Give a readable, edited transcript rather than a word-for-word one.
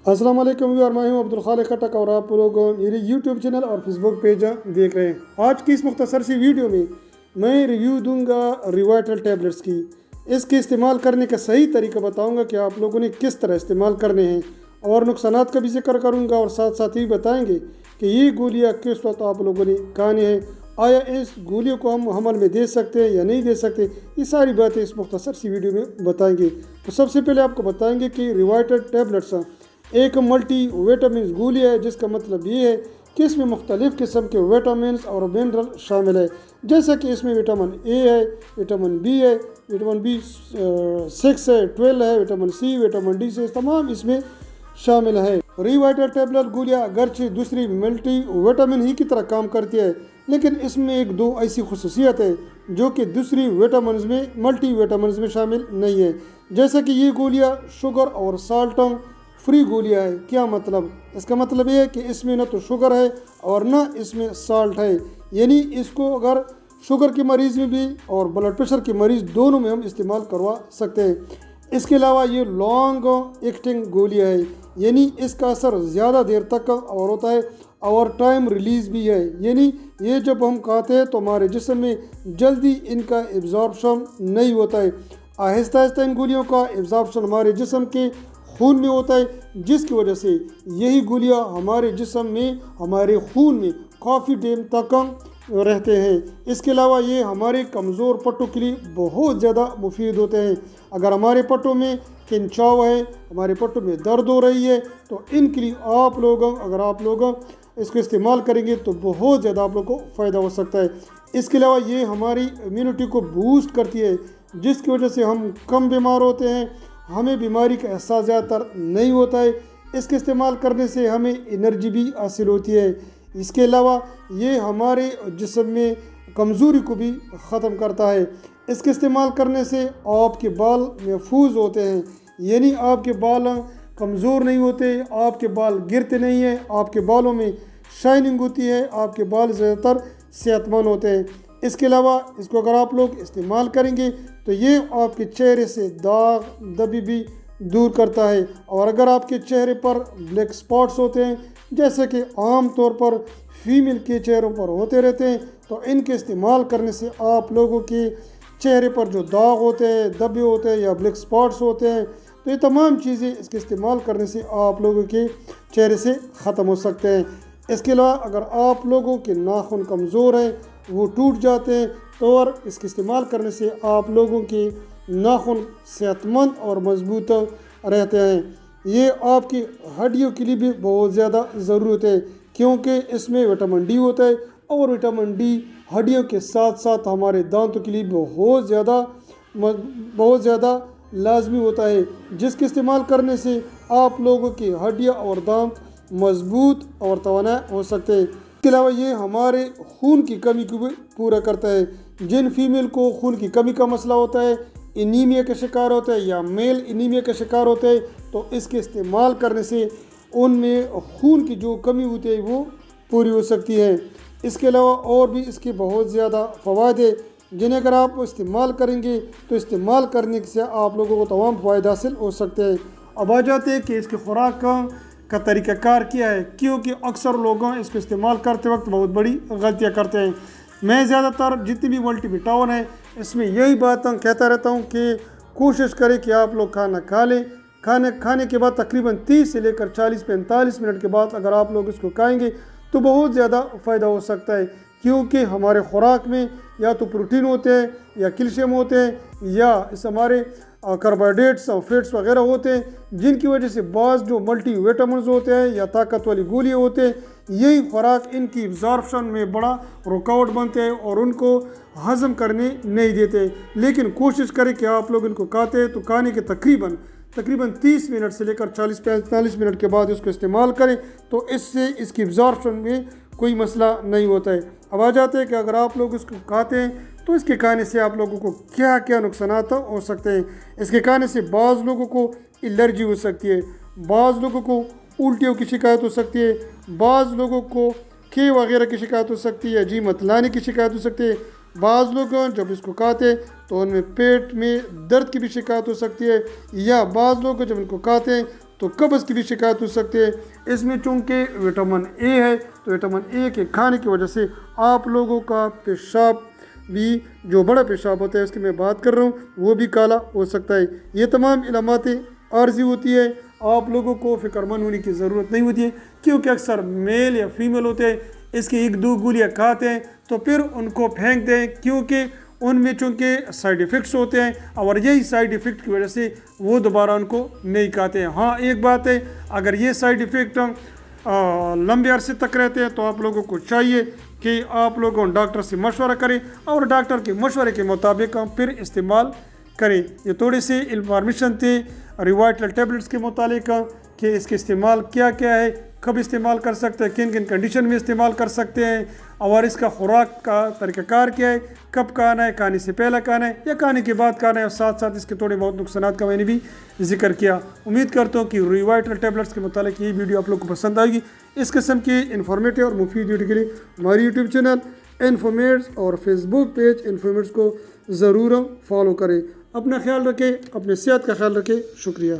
السلام علیکم ویور، میں ہوں عبدالخالق خٹک اور آپ لوگ میری یوٹیوب چینل اور فیس بک پیج دیکھ رہے ہیں۔ آج کی اس مختصر سی ویڈیو میں ریویو دوں گا ریوائٹل ٹیبلٹس کی۔ اس کے استعمال کرنے کا صحیح طریقہ بتاؤں گا کہ آپ لوگوں نے کس طرح استعمال کرنے ہیں، اور نقصانات کا بھی ذکر کروں گا، اور ساتھ ساتھ ہی بتائیں گے کہ یہ گولیاں کس وقت آپ لوگوں نے کھانی ہیں، آیا اس گولیوں کو ہم حمل میں دے سکتے ہیں یا نہیں دے سکتے، یہ ساری باتیں اس مختصر سی ویڈیو میں بتائیں گے۔ تو سب سے پہلے آپ کو بتائیں گے کہ ریوائٹل ٹیبلٹس ایک ملٹی وٹامنز گولی ہے، جس کا مطلب یہ ہے کہ اس میں مختلف قسم کے وٹامنز اور منرل شامل ہے، جیسا کہ اس میں وٹامن اے ہے، وٹامن بی ہے، وٹامن بی 6 ہے، 12 ہے، وٹامن سی، وٹامن ڈی سے تمام اس میں شامل ہے۔ ریوائٹل ٹیبلٹ گولیاں اگرچہ دوسری ملٹی وٹامن ہی کی طرح کام کرتی ہے، لیکن اس میں ایک دو ایسی خصوصیت ہے جو کہ دوسری وٹامنز میں ملٹی وٹامنز میں شامل نہیں ہے، جیسا کہ یہ گولیاں شوگر اور سالٹ فری گولیاں ہے۔ کیا مطلب؟ اس کا مطلب یہ ہے کہ اس میں نہ تو شوگر ہے اور نہ اس میں سالٹ ہے، یعنی اس کو اگر شوگر کے مریض میں بھی اور بلڈ پریشر کے مریض دونوں میں ہم استعمال کروا سکتے ہیں۔ اس کے علاوہ یہ لانگ ایکٹنگ گولیاں ہے، یعنی اس کا اثر زیادہ دیر تک اور ہوتا ہے، اور ٹائم ریلیز بھی ہے، یعنی یہ جب ہم کھاتے ہیں تو ہمارے جسم میں جلدی ان کا ایبزارپشن نہیں ہوتا ہے، آہستہ آہستہ ان گولیوں کا ایبزارپشن ہمارے جسم کے خون میں ہوتا ہے، جس کی وجہ سے یہی گولیاں ہمارے جسم میں ہمارے خون میں کافی ٹائم تک رہتے ہیں۔ اس کے علاوہ یہ ہمارے کمزور پٹوں کے لیے بہت زیادہ مفید ہوتے ہیں۔ اگر ہمارے پٹوں میں کھنچاؤ ہے، ہمارے پٹوں میں درد ہو رہی ہے، تو ان کے لیے اگر آپ لوگ اس کو استعمال کریں گے تو بہت زیادہ آپ لوگ کو فائدہ ہو سکتا ہے۔ اس کے علاوہ یہ ہماری امیونٹی کو بوسٹ کرتی ہے، جس کی وجہ سے ہم کم بیمار ہوتے ہیں، ہمیں بیماری کا احساس زیادہ تر نہیں ہوتا ہے۔ اس کے استعمال کرنے سے ہمیں انرجی بھی حاصل ہوتی ہے۔ اس کے علاوہ یہ ہمارے جسم میں کمزوری کو بھی ختم کرتا ہے۔ اس کے استعمال کرنے سے آپ کے بال محفوظ ہوتے ہیں، یعنی آپ کے بال کمزور نہیں ہوتے، آپ کے بال گرتے نہیں ہیں، آپ کے بالوں میں شائننگ ہوتی ہے، آپ کے بال زیادہ تر صحت مند ہوتے ہیں۔ اس کے علاوہ اس کو اگر آپ لوگ استعمال کریں گے تو یہ آپ کے چہرے سے داغ دبی بھی دور کرتا ہے، اور اگر آپ کے چہرے پر بلیک سپاٹس ہوتے ہیں، جیسے کہ عام طور پر فیمیل کے چہروں پر ہوتے رہتے ہیں، تو ان کے استعمال کرنے سے آپ لوگوں کے چہرے پر جو داغ ہوتے ہیں، دبے ہوتے ہیں یا بلیک سپاٹس ہوتے ہیں، تو یہ تمام چیزیں اس کے استعمال کرنے سے آپ لوگوں کے چہرے سے ختم ہو سکتے ہیں۔ اس کے علاوہ اگر آپ لوگوں کے ناخن کمزور ہیں، وہ ٹوٹ جاتے ہیں، تو اور اس کے استعمال کرنے سے آپ لوگوں کے ناخن صحت مند اور مضبوط رہتے ہیں۔ یہ آپ کی ہڈیوں کے لیے بھی بہت زیادہ ضرورت ہے، کیونکہ اس میں وٹامن ڈی ہوتا ہے، اور وٹامن ڈی ہڈیوں کے ساتھ ساتھ ہمارے دانتوں کے لیے بہت زیادہ لازمی ہوتا ہے، جس کے استعمال کرنے سے آپ لوگوں کی ہڈیاں اور دانت مضبوط اور توانا ہو سکتے ہیں۔ اس کے علاوہ یہ ہمارے خون کی کمی کو بھی پورا کرتا ہے۔ جن فیمیل کو خون کی کمی کا مسئلہ ہوتا ہے، انیمیا کا شکار ہوتا ہے، یا میل انیمیا کا شکار ہوتا ہے، تو اس کے استعمال کرنے سے ان میں خون کی جو کمی ہوتی ہے وہ پوری ہو سکتی ہے۔ اس کے علاوہ اور بھی اس کے بہت زیادہ فوائد ہیں، جنہیں اگر آپ استعمال کریں گے تو استعمال کرنے سے آپ لوگوں کو تمام فائدہ حاصل ہو سکتے ہیں۔ اب آ جاتے ہیں کہ اس کی خوراک کا طریقہ کار کیا ہے، کیونکہ اکثر لوگ اس کو استعمال کرتے وقت بہت بڑی غلطیاں کرتے ہیں۔ میں زیادہ تر جتنی بھی ملٹی وٹامن ہے، اس میں یہی بات کہتا رہتا ہوں کہ کوشش کریں کہ آپ لوگ کھانا کھا لیں، کھانے کے بعد تقریباً 30 سے لے کر 40-45 منٹ کے بعد اگر آپ لوگ اس کو کھائیں گے تو بہت زیادہ فائدہ ہو سکتا ہے، کیونکہ ہمارے خوراک میں یا تو پروٹین ہوتے ہیں، یا کیلشیم ہوتے ہیں، یا اس ہمارے کاربوہائیڈریٹس اور فیٹس وغیرہ ہوتے ہیں، جن کی وجہ سے بعض جو ملٹی وٹامنز ہوتے ہیں یا طاقت والی گولیاں ہوتے ہیں، یہی خوراک ان کی ایبزارپشن میں بڑا رکاوٹ بنتے ہیں اور ان کو ہضم کرنے نہیں دیتے۔ لیکن کوشش کریں کہ آپ لوگ ان کو کھاتے ہیں تو کھانے کے تقریباً 30 منٹ سے لے کر 40-45 منٹ کے بعد اس کو استعمال کریں، تو اس سے اس کی ایبزارپشن میں کوئی مسئلہ نہیں ہوتا ہے۔ اب آ جاتے ہیں کہ اگر آپ لوگ اس کو کھاتے ہیں تو اس کے کھانے سے آپ لوگوں کو کیا کیا نقصانات ہو سکتے ہیں۔ اس کے کھانے سے بعض لوگوں کو الرجی ہو سکتی ہے، بعض لوگوں کو الٹیوں کی شکایت ہو سکتی ہے، بعض لوگوں کو کھے وغیرہ کی شکایت ہو سکتی ہے، جی متلانے کی شکایت ہو سکتی ہے، بعض لوگ جب اس کو کھاتے ہیں تو ان میں پیٹ میں درد کی بھی شکایت ہو سکتی ہے، یا بعض لوگ جب ان کو کھاتے ہیں تو قبض کی بھی شکایت ہو سکتی ہے۔ اس میں چونکہ وٹامن اے ہے تو وٹامن اے کے کھانے کی وجہ سے آپ لوگوں کا پیشاب بھی جو بڑا پیشاب ہوتا ہے اس کی میں بات کر رہا ہوں وہ بھی کالا ہو سکتا ہے۔ یہ تمام علامات عارضی ہوتی ہے، آپ لوگوں کو فکر مند ہونے کی ضرورت نہیں ہوتی ہے، کیونکہ اکثر میل یا فیمیل ہوتے ہیں اس کی 1-2 گولیاں کھاتے ہیں تو پھر ان کو پھینک دیں، کیونکہ ان میں چونکہ سائیڈ ایفیکٹس ہوتے ہیں اور یہی سائیڈ ایفیکٹ کی وجہ سے وہ دوبارہ ان کو نہیں کھاتے ہیں۔ ہاں ایک بات ہے، اگر یہ سائیڈ ایفیکٹ لمبے عرصے تک رہتے ہیں تو آپ لوگوں کو چاہیے کہ آپ لوگوں ڈاکٹر سے مشورہ کریں اور ڈاکٹر کے مشورے کے مطابق پھر استعمال کریں۔ یہ تھوڑی سی انفارمیشن تھی ریوائٹل ٹیبلٹس کے متعلق کہ اس کے استعمال کیا کیا ہے، کب استعمال کر سکتے ہیں، کن کن کنڈیشن میں استعمال کر سکتے ہیں، اور اس کا خوراک کا طریقہ کار کیا ہے، کب کھانا ہے، کھانے سے پہلے کھانا ہے یا کھانے کے بعد کھانا ہے، اور ساتھ ساتھ اس کے تھوڑے بہت نقصانات کا میں نے بھی ذکر کیا۔ امید کرتا ہوں کہ ریوائٹل ٹیبلٹس کے متعلق یہ ویڈیو آپ لوگ کو پسند آئے گی۔ اس قسم کی انفارمیٹیو اور مفید ویڈیو کے لیے ہماری یوٹیوب چینل انفارمیٹس اور فیس بک پیج انفارمیٹس کو ضرور فالو کریں۔ اپنا خیال رکھیں، اپنے صحت کا خیال رکھیں۔ شکریہ۔